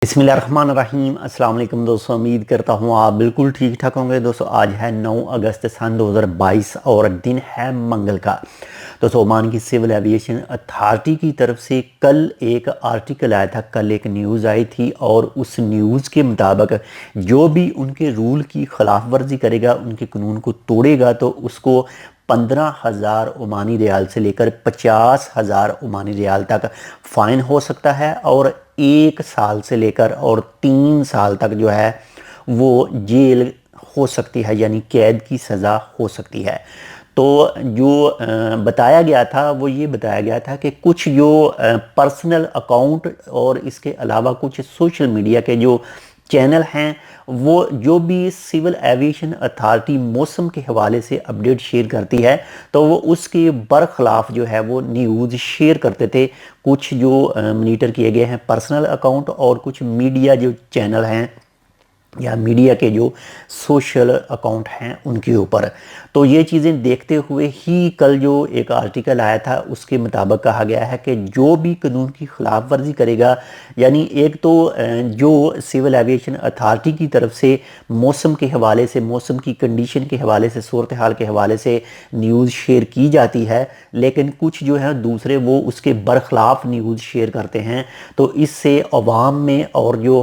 बिस्मिल्लाहिर्रहमानिर्रहीम। अस्सलाम वालेकुम दोस्तों, उम्मीद करता हूँ आप बिल्कुल ठीक ठाक होंगे। दोस्तों आज है 9 अगस्त सन 2022 और दिन है मंगल का। दोस्तों ओमान की सिविल एविएशन अथॉरिटी की तरफ से कल एक आर्टिकल आया था, कल एक न्यूज़ आई थी और उस न्यूज़ के मुताबिक जो भी उनके रूल की खिलाफ वर्जी करेगा, उनके कानून को तोड़ेगा तो उसको 15,000 ओमानी रियाल से लेकर 50,000 ओमानी रियाल तक फ़ाइन हो सकता है और 1 साल से लेकर और 3 साल तक जो है वो जेल हो सकती है, यानी कैद की सज़ा हो सकती है। तो जो बताया गया था वो ये बताया गया था कि कुछ जो पर्सनल अकाउंट और इसके अलावा कुछ सोशल मीडिया के जो चैनल हैं वो जो भी सिविल एविएशन अथॉरिटी मौसम के हवाले से अपडेट शेयर करती है तो वो उसके बरखिलाफ़ जो है वो न्यूज़ शेयर करते थे। कुछ जो मॉनिटर किए गए हैं पर्सनल अकाउंट और कुछ मीडिया जो चैनल हैं या मीडिया के जो सोशल अकाउंट हैं उनके ऊपर। तो ये चीज़ें देखते हुए ही कल जो एक आर्टिकल आया था उसके मुताबिक कहा गया है कि जो भी कानून की खिलाफ वर्जी करेगा, यानी एक तो जो सिविल एविएशन अथॉरिटी की तरफ से मौसम के हवाले से, मौसम की कंडीशन के हवाले से, सूरत हाल के हवाले से न्यूज़ शेयर की जाती है, लेकिन कुछ जो है दूसरे वो उसके बरखिलाफ़ न्यूज़ शेयर करते हैं। तो इससे अवाम में और जो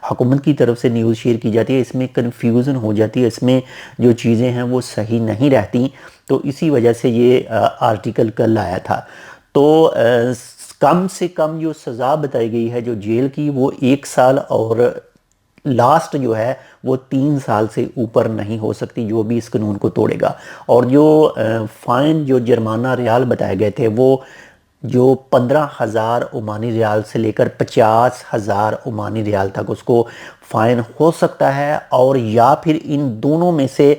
हुकूमत की तरफ से न्यूज़ शेयर की जाती है इसमें कन्फ्यूज़न हो जाती है, इसमें जो चीज़ें हैं वो सही नहीं रहती। तो इसी वजह से ये आर्टिकल कल आया था। तो कम से कम जो सज़ा बताई गई है जो जेल की वो 1 साल और लास्ट जो है वो 3 साल से ऊपर नहीं हो सकती जो भी इस कानून को तोड़ेगा। और जो फ़ाइन जो जुर्माना रियाल बताए गए थे वो जो 15,000 ओमानी रियाल से लेकर 50,000 ओमानी रियाल तक उसको फ़ाइन हो सकता है, और या फिर इन दोनों में से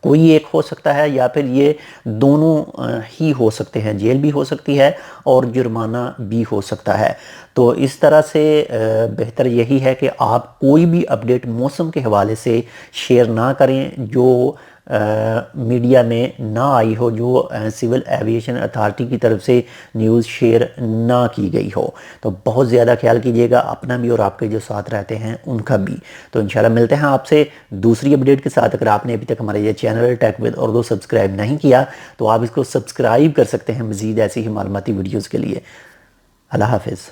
कोई एक हो सकता है या फिर ये दोनों ही हो सकते हैं, जेल भी हो सकती है और जुर्माना भी हो सकता है। तो इस तरह से बेहतर यही है कि आप कोई भी अपडेट मौसम के हवाले से शेयर ना करें जो मीडिया में ना आई हो, जो सिविल एविएशन अथॉरिटी की तरफ से न्यूज़ शेयर ना की गई हो। तो बहुत ज़्यादा ख्याल कीजिएगा अपना भी और आपके जो साथ रहते हैं उनका भी। तो इंशाल्लाह मिलते हैं आपसे दूसरी अपडेट के साथ। अगर आपने अभी तक हमारे ये channel tech with Urdu subscribe नहीं किया तो आप इसको सब्सक्राइब कर सकते हैं मज़ीद ऐसी ही मालूमाती वीडियोज़ के लिए। अल्लाह हाफिज़।